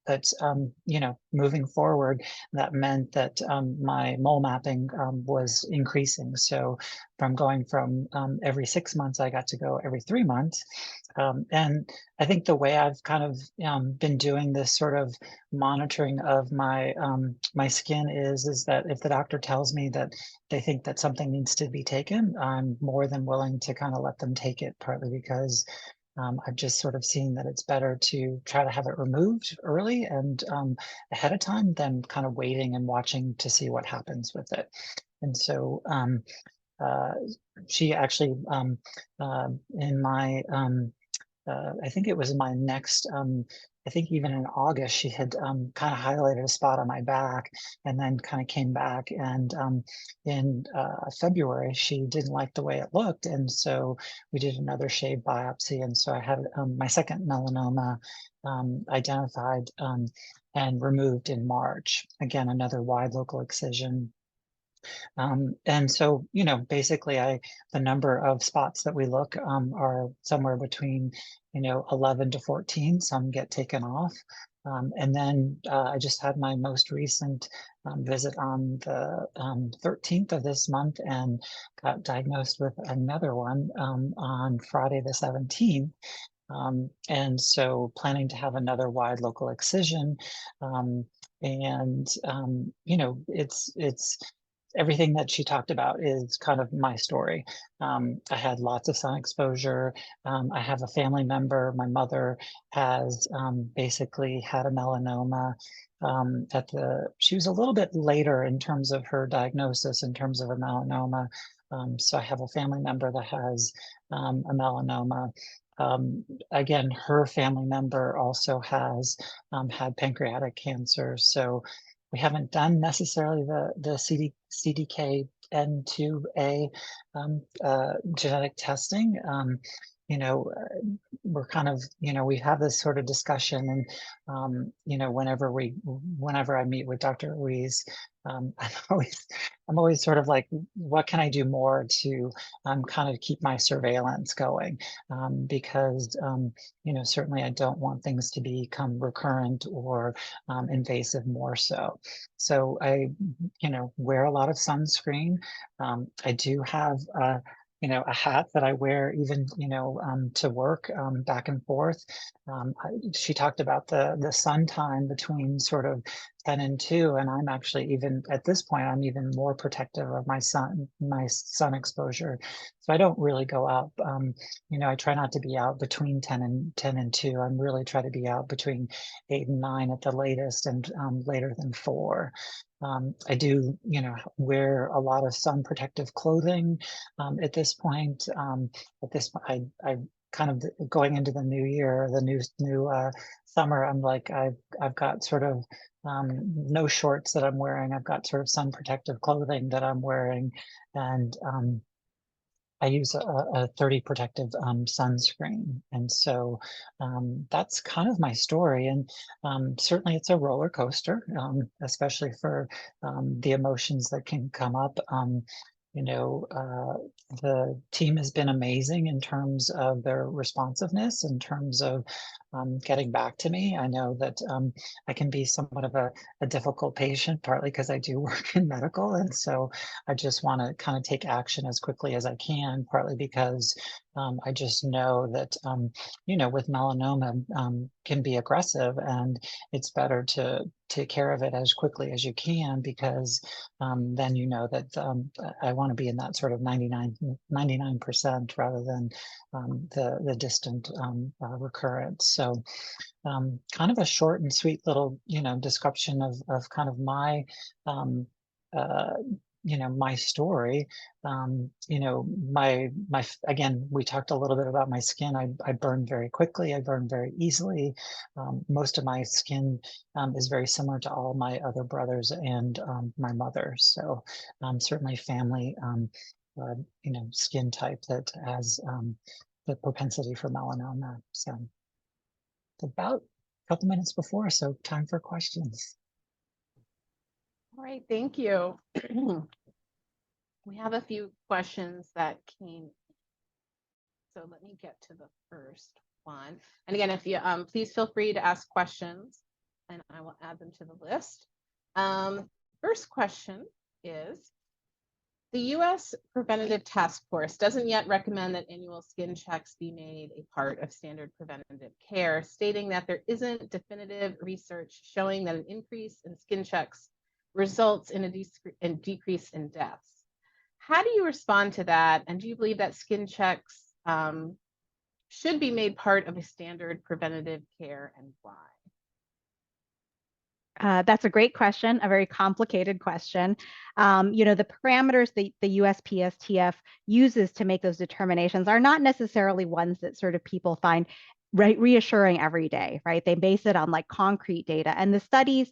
But moving forward, that meant that my mole mapping was increasing. So from going from every 6 months, I got to go every 3 months. And I think the way I've kind of been doing this sort of monitoring of my my skin is that if the doctor tells me that they think that something needs to be taken, I'm more than willing to kind of let them take it, partly because I've just sort of seen that it's better to try to have it removed early and ahead of time than kind of waiting and watching to see what happens with it. And so she actually, in my, I think it was my next, I think even in August, she had kind of highlighted a spot on my back and then kind of came back. And in February, she didn't like the way it looked. And so we did another shave biopsy. And so I had my second melanoma identified and removed in March. Again, another wide local excision. And so, basically the number of spots that we look are somewhere between, 11 to 14. Some get taken off. And then I just had my most recent visit on the 13th of this month and got diagnosed with another one on Friday the 17th. And so planning to have another wide local excision. And, it's everything that she talked about is kind of my story. I had lots of sun exposure. I have a family member. My mother has basically had a melanoma. She was a little bit later in terms of her diagnosis, in terms of a melanoma. So I have a family member that has a melanoma. Again, her family member also has had pancreatic cancer. So we haven't done necessarily the CDKN2A genetic testing. We're kind of, we have this sort of discussion, and whenever I meet with Dr. Ruiz, I'm always sort of like, what can I do more to kind of keep my surveillance going? Because certainly I don't want things to become recurrent or invasive more so. So I, wear a lot of sunscreen. I do have a hat that I wear even, to work, back and forth. She talked about the sun time between sort of 10 and 2, and I'm actually, even at this point, I'm even more protective of my sun exposure. So I don't really go out. I try not to be out between 10 and 2. I'm really try to be out between 8 and 9 at the latest, and later than 4. I do, wear a lot of sun protective clothing at this point. I kind of going into the new year, the new summer. I'm like, I've got sort of no shorts that I'm wearing. I've got sort of sun protective clothing that I'm wearing, and I use a 30 protective sunscreen. And so that's kind of my story. And certainly it's a roller coaster, especially for the emotions that can come up. The team has been amazing in terms of their responsiveness, in terms of getting back to me. I know that I can be somewhat of a difficult patient, partly because I do work in medical. And so I just want to kind of take action as quickly as I can, partly because I just know that, with melanoma can be aggressive, and it's better to take care of it as quickly as you can, because then you know that I want to be in that sort of 99% rather than the distant recurrence. So kind of a short and sweet little, description of kind of my uh, my story. Again, we talked a little bit about my skin. I burn very quickly. I burn very easily. Most of my skin is very similar to all my other brothers and my mother. So certainly family, skin type that has the propensity for melanoma. So about a couple minutes before, so time for questions. All right, thank you. We have a few questions that came. So let me get to the first one. And again, if you please feel free to ask questions, and I will add them to the list. First question is, the U.S. Preventative Task Force doesn't yet recommend that annual skin checks be made a part of standard preventative care, stating that there isn't definitive research showing that an increase in skin checks results in a decrease in deaths. How do you respond to that? And do you believe that skin checks should be made part of a standard preventative care, and why? That's a great question, a very complicated question. The parameters that the USPSTF uses to make those determinations are not necessarily ones that sort of people find reassuring every day, right? They base it on like concrete data, and the studies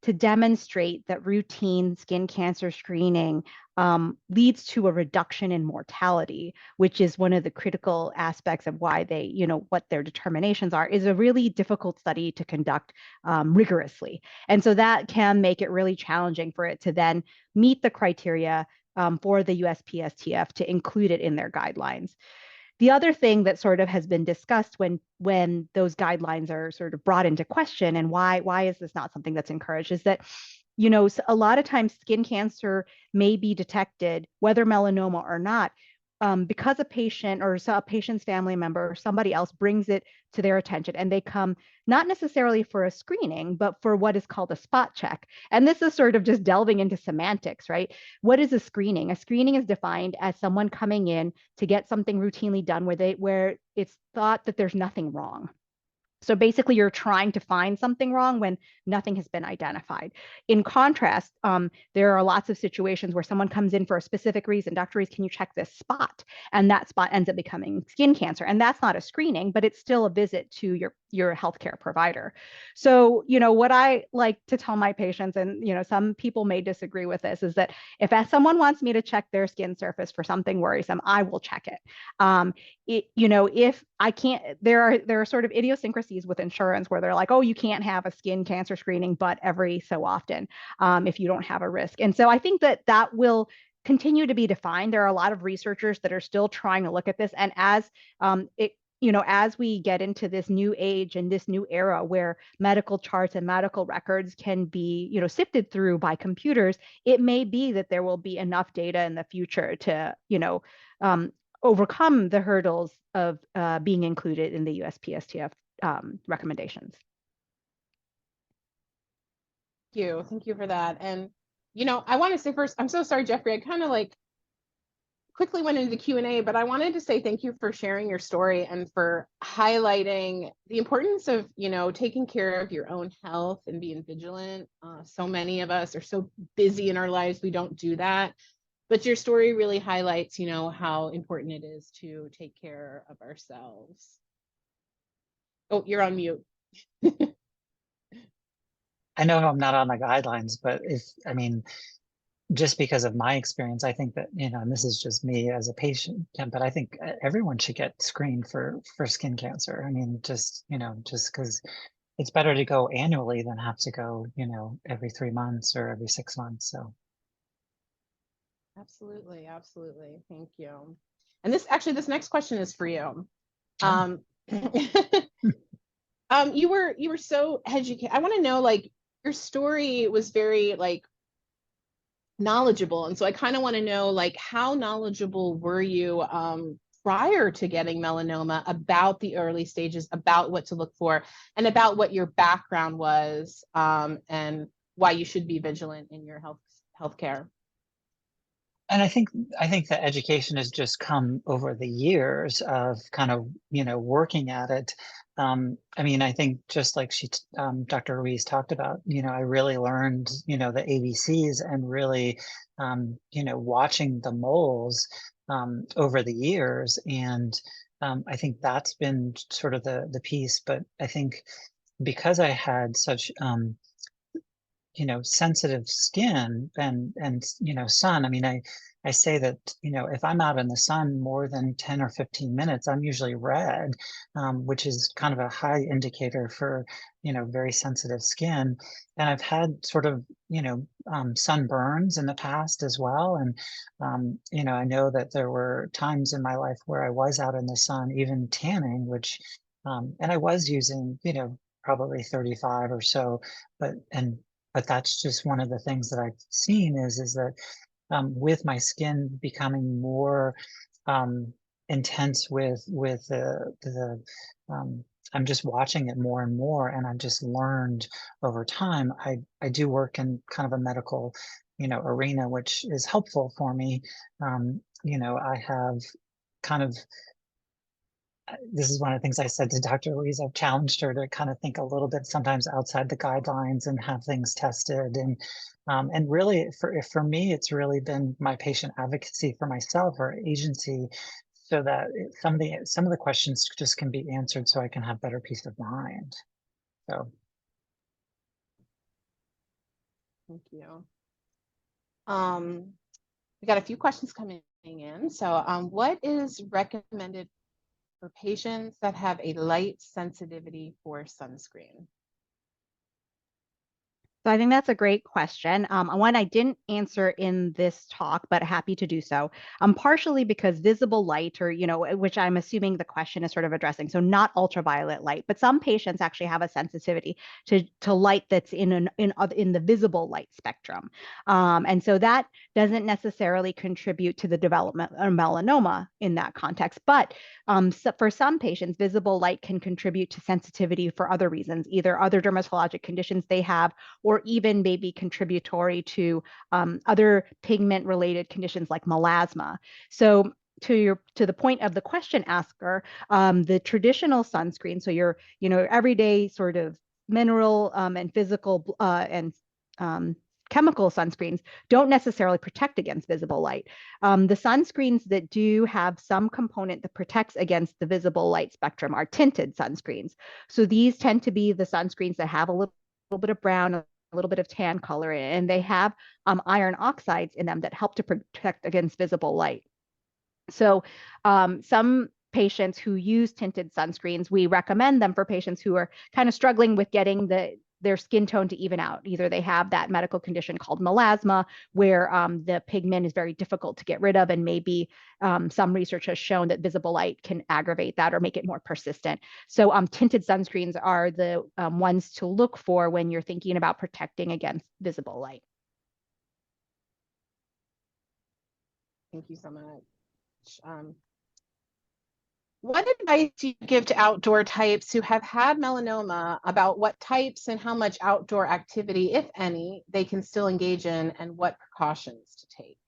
to demonstrate that routine skin cancer screening leads to a reduction in mortality, which is one of the critical aspects of why they, what their determinations are, is a really difficult study to conduct rigorously. And so that can make it really challenging for it to then meet the criteria for the USPSTF to include it in their guidelines. The other thing that sort of has been discussed when those guidelines are sort of brought into question, and why is this not something that's encouraged, is that a lot of times skin cancer may be detected, whether melanoma or not, because a patient or a patient's family member or somebody else brings it to their attention, and they come not necessarily for a screening, but for what is called a spot check. And this is sort of just delving into semantics, right? What is a screening? A screening is defined as someone coming in to get something routinely done where it's thought that there's nothing wrong. So basically, you're trying to find something wrong when nothing has been identified. In contrast, there are lots of situations where someone comes in for a specific reason. Dr. Rees, can you check this spot? And that spot ends up becoming skin cancer. And that's not a screening, but it's still a visit to your healthcare provider. So, what I like to tell my patients, and, some people may disagree with this, is that if someone wants me to check their skin surface for something worrisome, I will check it. If I can't, there are sort of idiosyncrasies with insurance where they're like, oh, you can't have a skin cancer screening, but every so often if you don't have a risk. And so I think that will continue to be defined. There are a lot of researchers that are still trying to look at this. And as as we get into this new age and this new era where medical charts and medical records can be, sifted through by computers, it may be that there will be enough data in the future to, overcome the hurdles of being included in the USPSTF recommendations. Thank you for that. And, I want to say first, I'm so sorry, Jeffrey, I kind of quickly went into the Q&A, but I wanted to say thank you for sharing your story and for highlighting the importance of, taking care of your own health and being vigilant. So many of us are so busy in our lives, we don't do that. But your story really highlights, how important it is to take care of ourselves. Oh, you're on mute. I know I'm not on the guidelines, but just because of my experience, I think that, and this is just me as a patient, but I think everyone should get screened for skin cancer. I mean, just because it's better to go annually than have to go, every 3 months or every 6 months. So. Absolutely. Absolutely. Thank you. And this next question is for you. Oh. You were so educated. I want to know, your story was very knowledgeable. And so I kind of want to know, how knowledgeable were you prior to getting melanoma about the early stages, about what to look for, and about what your background was, and why you should be vigilant in your healthcare. And I think that education has just come over the years of kind of, working at it. I think just like Dr. Ruiz talked about, I really learned, the ABCs and really, watching the moles over the years. And I think that's been sort of the piece. But I think because I had such sensitive skin and sun. I mean, I say that, if I'm out in the sun more than 10 or 15 minutes, I'm usually red, which is kind of a high indicator for, very sensitive skin. And I've had sort of, sunburns in the past as well. And, I know that there were times in my life where I was out in the sun, even tanning, which, and I was using, probably 35 or so, but that's just one of the things that I've seen is that with my skin becoming more intense with the I'm just watching it more and more, and I've just learned over time. I do work in kind of a medical, arena, which is helpful for me. I have kind of this is one of the things I said to Dr. Louise. I've challenged her to kind of think a little bit sometimes outside the guidelines and have things tested. And really for me, it's really been my patient advocacy for myself or agency, so that some of the questions just can be answered so I can have better peace of mind. So. Thank you. We got a few questions coming in. So what is recommended for patients that have a light sensitivity for sunscreen? So I think that's a great question. One I didn't answer in this talk, but happy to do so. Partially because visible light, or which I'm assuming the question is sort of addressing. So not ultraviolet light, but some patients actually have a sensitivity to light that's in the visible light spectrum, and so that doesn't necessarily contribute to the development of melanoma in that context. But so for some patients, visible light can contribute to sensitivity for other reasons, either other dermatologic conditions they have, or even maybe contributory to other pigment-related conditions like melasma. So to the point of the question asker, the traditional sunscreen, so your everyday sort of mineral and physical and chemical sunscreens don't necessarily protect against visible light. The sunscreens that do have some component that protects against the visible light spectrum are tinted sunscreens. So these tend to be the sunscreens that have a little bit of brown, a little bit of tan color in it, and they have iron oxides in them that help to protect against visible light. So some patients who use tinted sunscreens, we recommend them for patients who are kind of struggling with getting their skin tone to even out. Either they have that medical condition called melasma, where the pigment is very difficult to get rid of, and maybe some research has shown that visible light can aggravate that or make it more persistent. So tinted sunscreens are the ones to look for when you're thinking about protecting against visible light. Thank you so much. What advice do you give to outdoor types who have had melanoma about what types and how much outdoor activity, if any, they can still engage in and what precautions to take?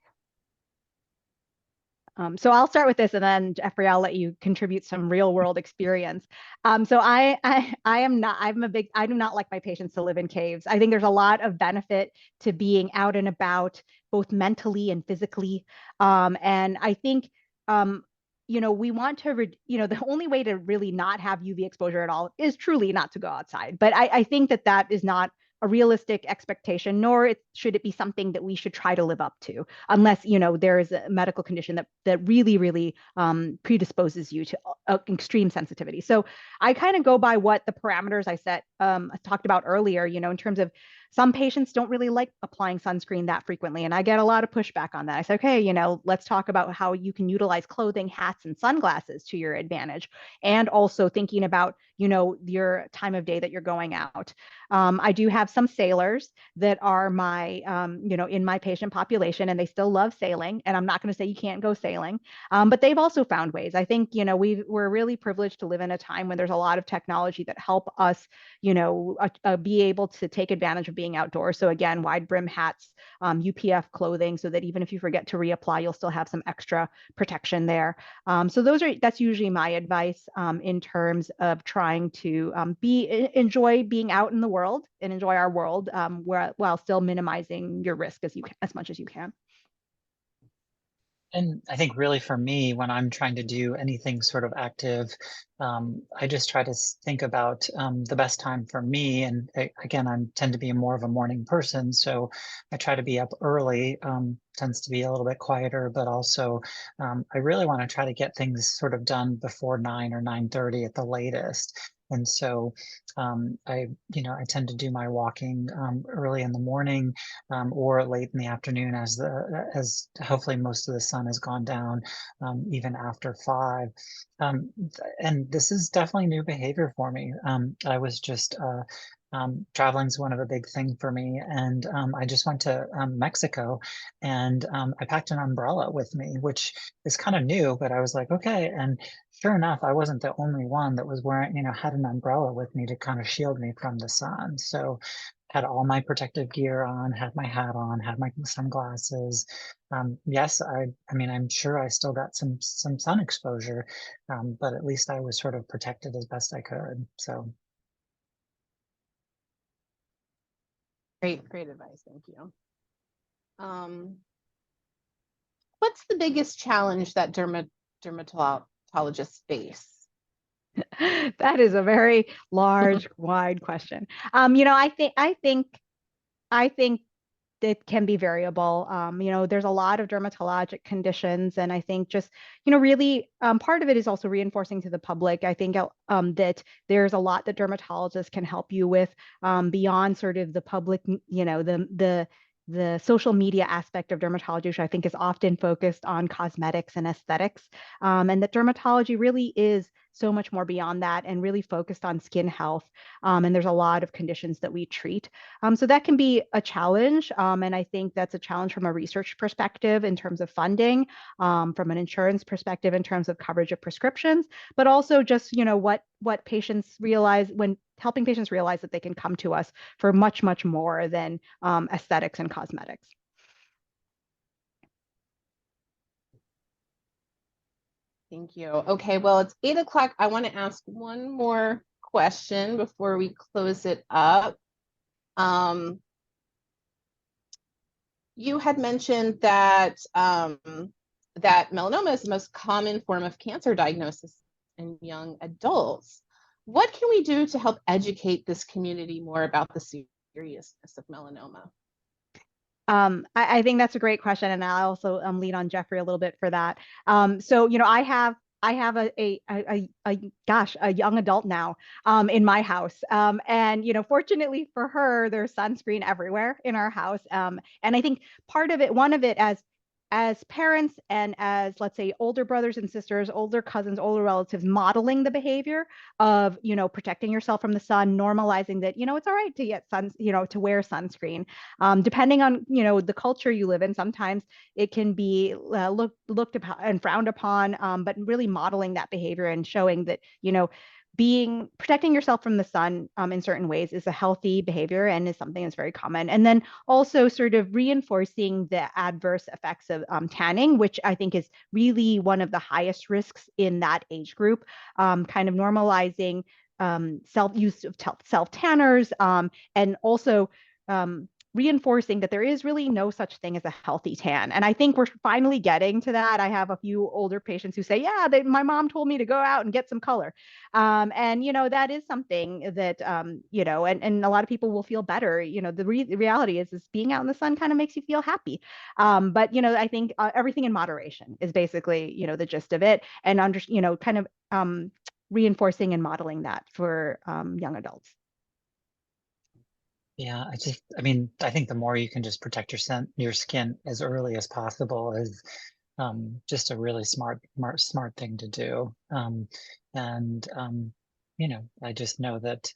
So I'll start with this, and then Jeffrey, I'll let you contribute some real world experience. So I am not, I do not like my patients to live in caves. I think there's a lot of benefit to being out and about, both mentally and physically. And I think, we want to, the only way to really not have UV exposure at all is truly not to go outside. But I think that that is not a realistic expectation, nor should it be something that we should try to live up to, unless there is a medical condition that really predisposes you to extreme sensitivity. So I kind of go by what the parameters I talked about earlier. In terms of some patients don't really like applying sunscreen that frequently, and I get a lot of pushback on that. I say, okay, let's talk about how you can utilize clothing, hats, and sunglasses to your advantage, and also thinking about your time of day that you're going out. I do have some sailors that are my, in my patient population, and they still love sailing. And I'm not going to say you can't go sailing, but they've also found ways. I think, we're really privileged to live in a time when there's a lot of technology that help us, be able to take advantage of being outdoors. So again, wide brim hats, UPF clothing, so that even if you forget to reapply, you'll still have some extra protection there. So that's usually my advice in terms of trying to enjoy being out in the world and enjoy our world while still minimizing your risk as much as you can. And I think really for me, when I'm trying to do anything sort of active, I just try to think about the best time for me. And again, I tend to be more of a morning person, so I try to be up early. Tends to be a little bit quieter, but also I really want to try to get things sort of done before 9 or 9:30 at the latest. And so I tend to do my walking early in the morning or late in the afternoon as hopefully most of the sun has gone down, even after 5. And this is definitely new behavior for me. I was just traveling is one of a big thing for me, and I just went to Mexico, and I packed an umbrella with me, which is kind of new, but I was like, okay. And sure enough, I wasn't the only one that was wearing, had an umbrella with me to kind of shield me from the sun. So had all my protective gear on, had my hat on, had my sunglasses. Yes, I mean, I'm sure I still got some sun exposure, but at least I was sort of protected as best I could. So. Great advice. Thank you. What's the biggest challenge that dermatologists face? That is a very large, wide question. I think it can be variable. There's a lot of dermatologic conditions, and I think just, really part of it is also reinforcing to the public. I think that there's a lot that dermatologists can help you with beyond sort of the public, the social media aspect of dermatology, which I think is often focused on cosmetics and aesthetics, and that dermatology really is so much more beyond that and really focused on skin health. And there's a lot of conditions that we treat. So that can be a challenge. And I think that's a challenge from a research perspective in terms of funding, from an insurance perspective in terms of coverage of prescriptions, but also just, what patients realize when helping patients realize that they can come to us for much, much more than aesthetics and cosmetics. Thank you. Okay, well, it's 8 o'clock. I want to ask one more question before we close it up. You had mentioned that that melanoma is the most common form of cancer diagnosis in young adults. What can we do to help educate this community more about the seriousness of melanoma? I think that's a great question, and I'll also lean on Jeffrey a little bit for that. So I have a young adult now in my house, and fortunately for her, there's sunscreen everywhere in our house, and I think one of it, as as parents and as, let's say, older brothers and sisters, older cousins, older relatives, modeling the behavior of, protecting yourself from the sun, normalizing that, it's all right to get to wear sunscreen. Depending on, the culture you live in, sometimes it can be looked upon and frowned upon, but really modeling that behavior and showing that, protecting yourself from the sun in certain ways is a healthy behavior and is something that's very common. And then also sort of reinforcing the adverse effects of tanning, which I think is really one of the highest risks in that age group, kind of normalizing self-use of self-tanners, and also reinforcing that there is really no such thing as a healthy tan. And I think we're finally getting to that. I have a few older patients who say, yeah, my mom told me to go out and get some color. And, that is something that, and a lot of people will feel better. The reality is being out in the sun kind of makes you feel happy. But, I think everything in moderation is basically, the gist of it, and kind of reinforcing and modeling that for young adults. Yeah, I mean, I think the more you can just protect your skin as early as possible is just a really smart thing to do. And I just know that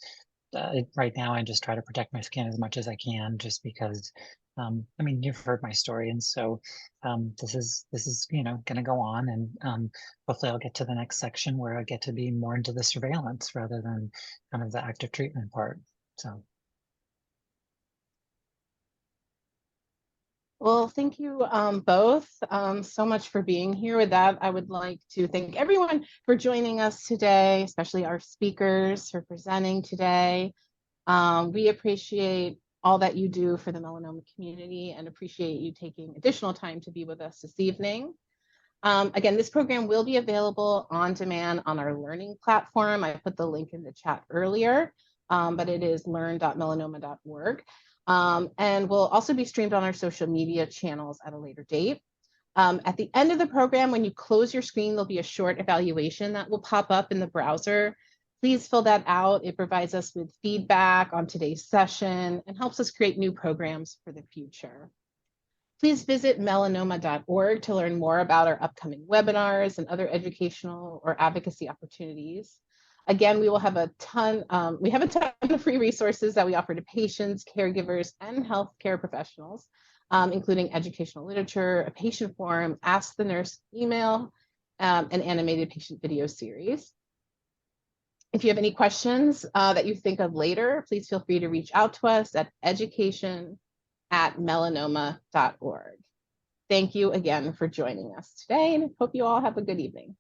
right now I just try to protect my skin as much as I can, just because. I mean, you've heard my story, and so this is going to go on, and hopefully I'll get to the next section where I get to be more into the surveillance rather than kind of the active treatment part. So. Well, thank you both so much for being here. With that, I would like to thank everyone for joining us today, especially our speakers for presenting today. We appreciate all that you do for the melanoma community and appreciate you taking additional time to be with us this evening. Again, this program will be available on demand on our learning platform. I put the link in the chat earlier, but it is learn.melanoma.org. And will also be streamed on our social media channels at a later date. At the end of the program, when you close your screen, there'll be a short evaluation that will pop up in the browser. Please fill that out. It provides us with feedback on today's session and helps us create new programs for the future. Please visit melanoma.org to learn more about our upcoming webinars and other educational or advocacy opportunities. Again, we have a ton of free resources that we offer to patients, caregivers, and healthcare professionals, including educational literature, a patient forum, Ask the Nurse email, an animated patient video series. If you have any questions that you think of later, please feel free to reach out to us at education@melanoma.org. Thank you again for joining us today, and hope you all have a good evening.